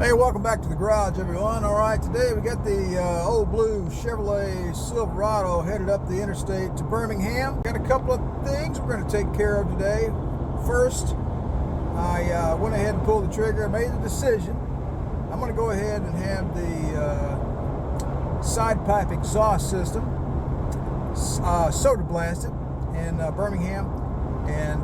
Hey, welcome back to the garage, everyone. All right, today we got the old blue Chevrolet Silverado headed up the interstate to Birmingham. Got a couple of things we're going to take care of today. First, I went ahead and pulled the trigger and made the decision. I'm going to go ahead and have the side pipe exhaust system soda blasted in Birmingham, and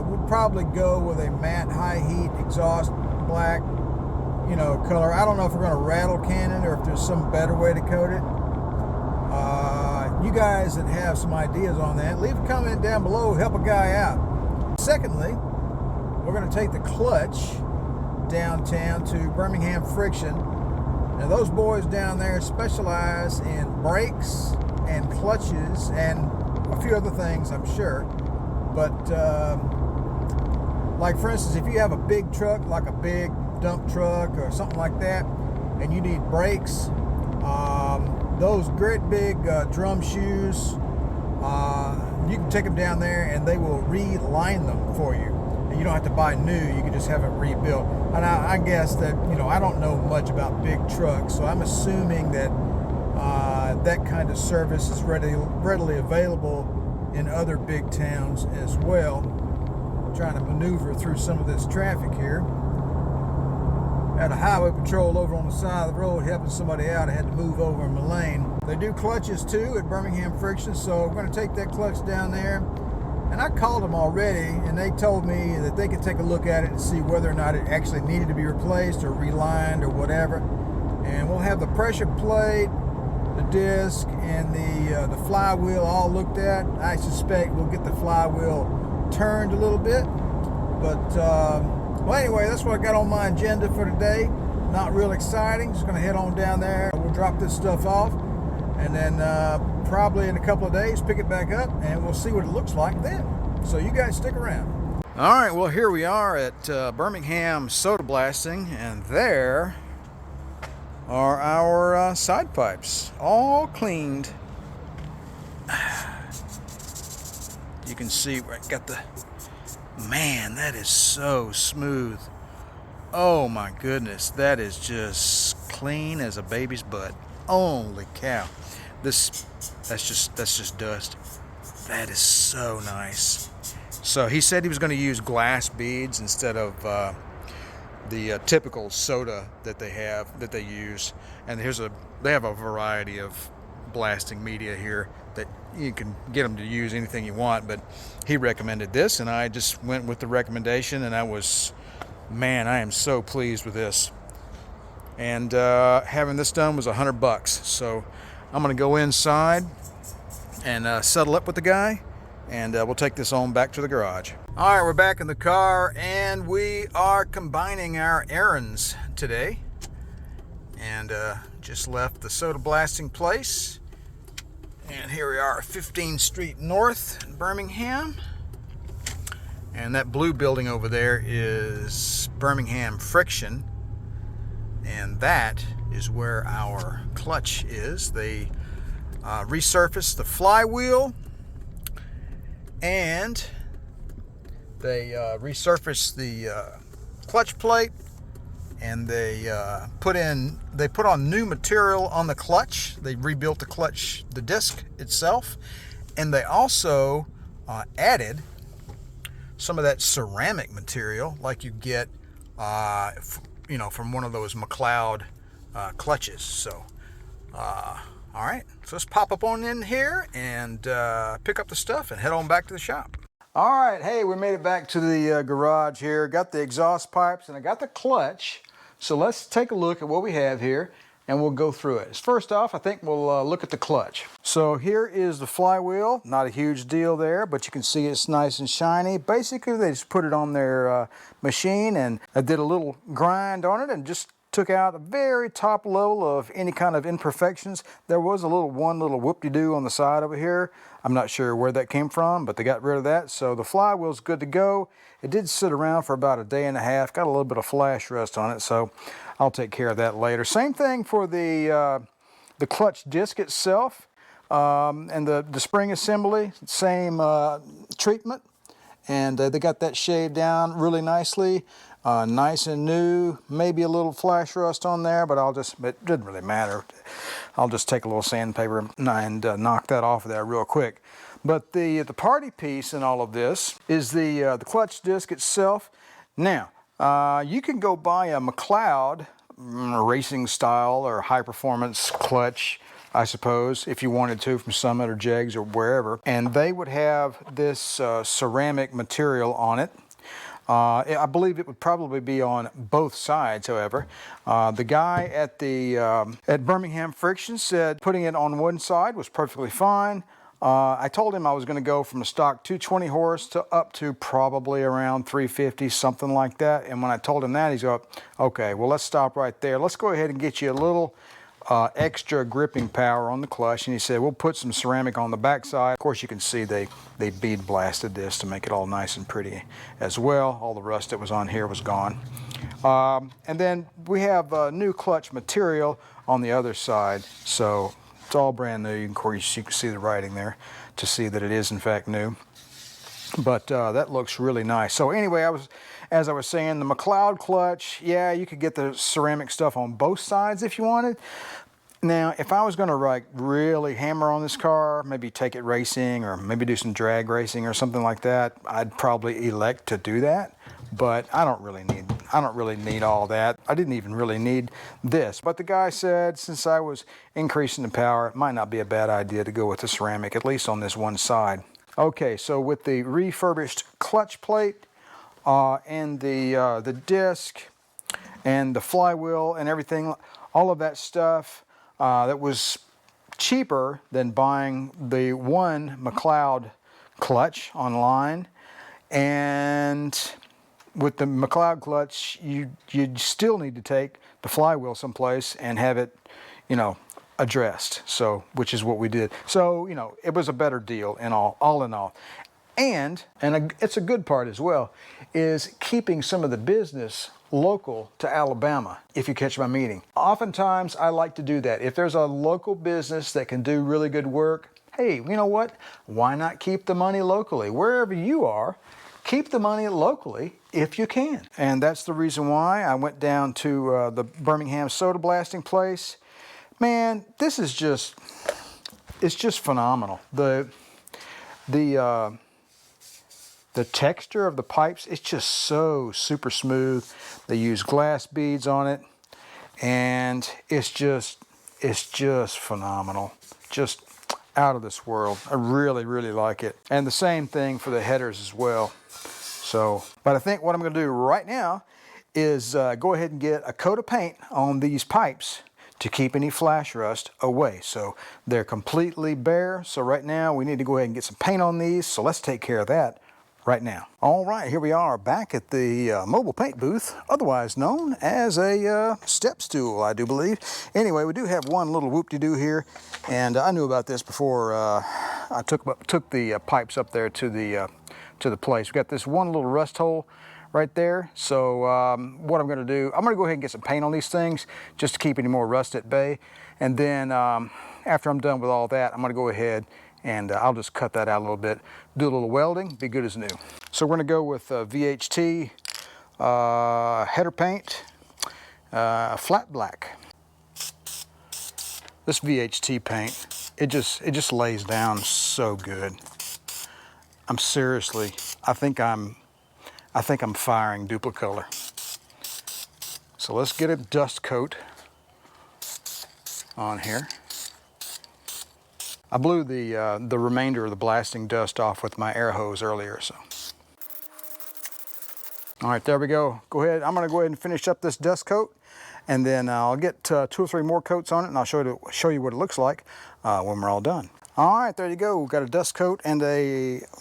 we'll probably go with a matte high heat exhaust, black color. I don't know if we're going to rattle can it or if there's some better way to coat it. You guys that have some ideas on that, leave a comment down below, help a guy out. Secondly, we're going to take the clutch downtown to Birmingham Friction. Now those boys down there specialize in brakes and clutches and a few other things, I'm sure. But like for instance, if you have a big truck, like a big dump truck or something like that, and you need brakes, those great big drum shoes, you can take them down there and they will reline them for you, and you don't have to buy new. You can just have it rebuilt. And I guess that I don't know much about big trucks, so I'm assuming that that kind of service is readily available in other big towns as well. I'm trying to maneuver through some of this traffic here. Had a highway patrol over on the side of the road helping somebody out. I had to move over in my lane. They do clutches too at Birmingham Friction, so we're going to take that clutch down there. And I called them already, and they told me that they could take a look at it and see whether or not it actually needed to be replaced or relined or whatever. And we'll have the pressure plate, the disc, and the flywheel all looked at. I suspect we'll get the flywheel turned a little bit, but well, anyway, that's what I got on my agenda for today. Not real exciting. Just going to head on down there. We'll drop this stuff off, and then probably in a couple of days pick it back up, and we'll see what it looks like then. So you guys stick around. All right, well, here we are at Birmingham Soda Blasting, and there are our side pipes, all cleaned. You can see where I got the... Man, that is so smooth. Oh my goodness, that is just clean as a baby's butt. Holy cow. That's just dust. That is so nice. So he said he was going to use glass beads instead of the typical soda that they use. And they have a variety of blasting media here that you can get them to use anything you want, but he recommended this, and I just went with the recommendation, and I am so pleased with this. And having this done was $100, so I'm gonna go inside and settle up with the guy, and we'll take this on back to the garage. All right, we're back in the car, and we are combining our errands today, and just left the soda blasting place. And here we are, 15th Street North in Birmingham. And that blue building over there is Birmingham Friction. And that is where our clutch is. They resurfaced the flywheel, and they resurfaced the clutch plate, and they put on new material on the clutch. They rebuilt the clutch, the disc itself, and they also added some of that ceramic material like you get from one of those McLeod clutches. So all right, so let's pop up on in here and pick up the stuff and head on back to the shop. All right, hey, we made it back to the garage here. Got the exhaust pipes and I got the clutch. So let's take a look at what we have here, and we'll go through it. First off, I think we'll look at the clutch. So here is the flywheel. Not a huge deal there, but you can see it's nice and shiny. Basically, they just put it on their machine, and I did a little grind on it and just took out a very top level of any kind of imperfections. There was one little whoop-de-doo on the side over here. I'm not sure where that came from, but they got rid of that. So the flywheel's good to go. It did sit around for about a day and a half. Got a little bit of flash rust on it, so I'll take care of that later. Same thing for the clutch disc itself, and the spring assembly. Same treatment. and they got that shaved down really nicely, nice and new. Maybe a little flash rust on there, but it didn't really matter. I'll just take a little sandpaper and knock that off of there real quick. But the party piece in all of this is the clutch disc itself. Now, you can go buy a McLeod racing style or high performance clutch, I suppose, if you wanted to, from Summit or Jegs or wherever, and they would have this ceramic material on it. I believe it would probably be on both sides, however. The guy at Birmingham Friction said putting it on one side was perfectly fine. I told him I was going to go from a stock 220 horse to up to probably around 350, something like that. And when I told him that, he's like, okay, well, let's stop right there. Let's go ahead and get you a little extra gripping power on the clutch. And he said, we'll put some ceramic on the backside. Of course, you can see they bead blasted this to make it all nice and pretty as well. All the rust that was on here was gone. And then we have new clutch material on the other side. So it's all brand new. Of course, you can see the writing there to see that it is in fact new. But that looks really nice. So anyway, as I was saying, the McLeod clutch, yeah, you could get the ceramic stuff on both sides if you wanted. Now, if I was going to like really hammer on this car, maybe take it racing or maybe do some drag racing or something like that, I'd probably elect to do that. But I don't really need all that. I didn't even really need this. But the guy said since I was increasing the power, it might not be a bad idea to go with the ceramic, at least on this one side. Okay, so with the refurbished clutch plate and the disc and the flywheel and everything, all of that stuff that was cheaper than buying the one McLeod clutch online. And with the McLeod clutch, you still need to take the flywheel someplace and have it, you know, addressed. So, which is what we did. So, you know, it was a better deal in all in all. And it's a good part as well, is keeping some of the business local to Alabama, if you catch my meaning. Oftentimes, I like to do that. If there's a local business that can do really good work, hey, you know what? Why not keep the money locally? Wherever you are, keep the money locally if you can. And that's the reason why I went down to the Birmingham soda blasting place. Man, this is just, it's just phenomenal. The texture of the pipes, it's just so super smooth. They use glass beads on it, and it's just phenomenal. Just out of this world. I really, really like it. And the same thing for the headers as well. So, but I think what I'm going to do right now is go ahead and get a coat of paint on these pipes to keep any flash rust away. So they're completely bare. So right now we need to go ahead and get some paint on these. So let's take care of that right now. All right, here we are back at the mobile paint booth, otherwise known as a step stool, I do believe. Anyway, we do have one little whoop-de-doo here, and I knew about this before I took the pipes up there to the place. We got this one little rust hole right there. So what I'm going to do, I'm going to go ahead and get some paint on these things just to keep any more rust at bay. And then after I'm done with all that, I'm going to go ahead and I'll just cut that out a little bit, do a little welding, be good as new. So we're going to go with VHT header paint, flat black. This VHT paint, it just lays down so good. I'm seriously, I think I'm firing Duplicolor. So let's get a dust coat on here. I blew the remainder of the blasting dust off with my air hose earlier, so. All right, there we go. Go ahead, I'm gonna go ahead and finish up this dust coat, and then I'll get 2 or 3 more coats on it, and I'll show you what it looks like when we're all done. All right, there you go. We've got a dust coat and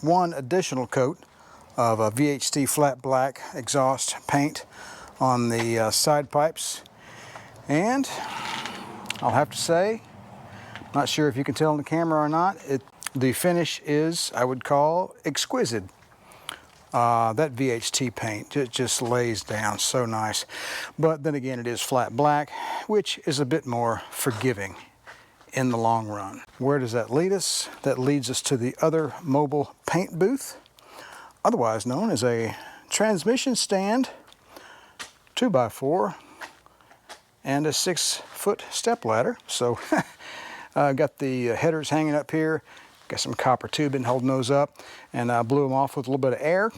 one additional coat of a VHT flat black exhaust paint on the side pipes. And I'll have to say, not sure if you can tell on the camera or not, the finish is, I would call, exquisite. That VHT paint, it just lays down so nice. But then again, it is flat black, which is a bit more forgiving in the long run. Where does that lead us? That leads us to the other mobile paint booth. otherwise known as a transmission stand, 2x4, and a 6-foot step ladder. So I got the headers hanging up here, got some copper tubing holding those up, and I blew them off with a little bit of air,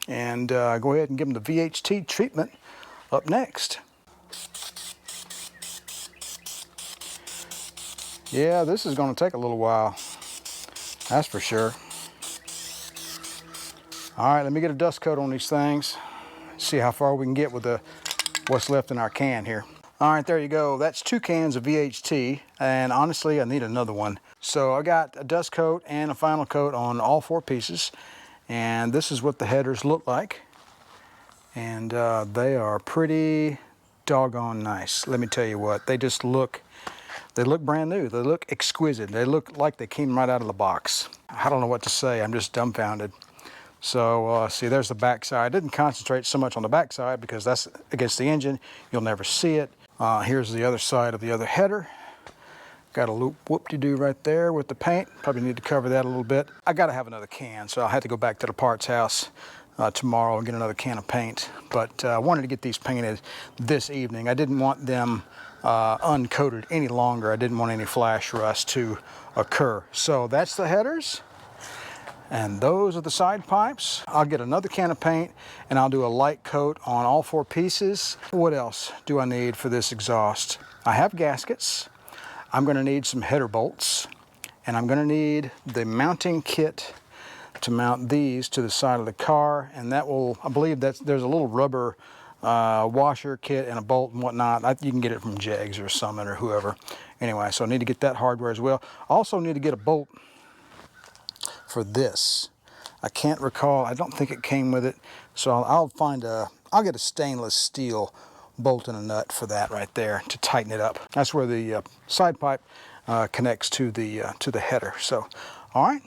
and go ahead and give them the VHT treatment up next. Yeah, this is going to take a little while, that's for sure. All right, let me get a dust coat on these things, see how far we can get with what's left in our can here. All right, there you go. That's 2 cans of VHT, and honestly, I need another one. So I got a dust coat and a final coat on all 4 pieces, and this is what the headers look like. And they are pretty doggone nice. Let me tell you what, they look brand new. They look exquisite. They look like they came right out of the box. I don't know what to say. I'm just dumbfounded. So see, there's the back side. I didn't concentrate so much on the back side because that's against the engine. You'll never see it. Here's the other side of the other header. Got a loop whoop-de-doo right there with the paint. Probably need to cover that a little bit. I got to have another can, so I'll have to go back to the parts house tomorrow and get another can of paint. But I wanted to get these painted this evening. I didn't want them uncoated any longer. I didn't want any flash rust to occur. So that's the headers. And those are the side pipes. I'll get another can of paint and I'll do a light coat on all 4 pieces. What else do I need for this exhaust? I have gaskets. I'm going to need some header bolts, and I'm going to need the mounting kit to mount these to the side of the car, and that will, I believe there's a little rubber washer kit and a bolt and whatnot. You can get it from Jegs or Summit or whoever. Anyway, so I need to get that hardware as well. I also need to get a bolt for this. I can't recall, I don't think it came with it, so I'll get a stainless steel bolt and a nut for that right there to tighten it up. That's where the side pipe connects to the header. So, all right,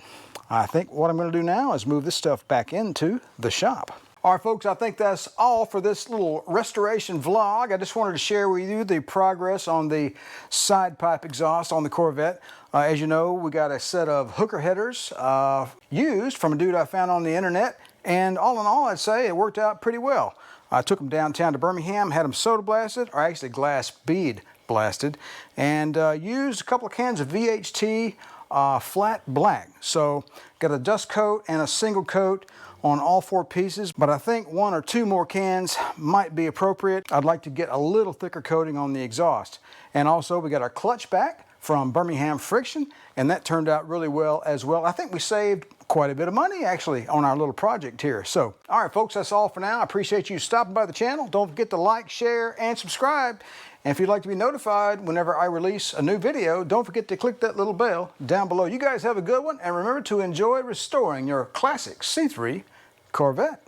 I think what I'm going to do now is move this stuff back into the shop. All right, folks, I think that's all for this little restoration vlog. I just wanted to share with you the progress on the side pipe exhaust on the Corvette. As you know, we got a set of hooker headers used from a dude I found on the internet, and all in all, I'd say it worked out pretty well. I took them downtown to Birmingham, had them soda blasted, or actually glass bead blasted, and used a couple of cans of VHT flat black. So got a dust coat and a single coat on all 4 pieces, but I think 1 or 2 more cans might be appropriate. I'd like to get a little thicker coating on the exhaust. And also we got our clutch back from Birmingham Friction, and that turned out really well as well. I think we saved quite a bit of money actually on our little project here. So, all right folks, that's all for now. I appreciate you stopping by the channel. Don't forget to like, share, and subscribe. And if you'd like to be notified whenever I release a new video, don't forget to click that little bell down below. You guys have a good one, and remember to enjoy restoring your classic C3 Corvette.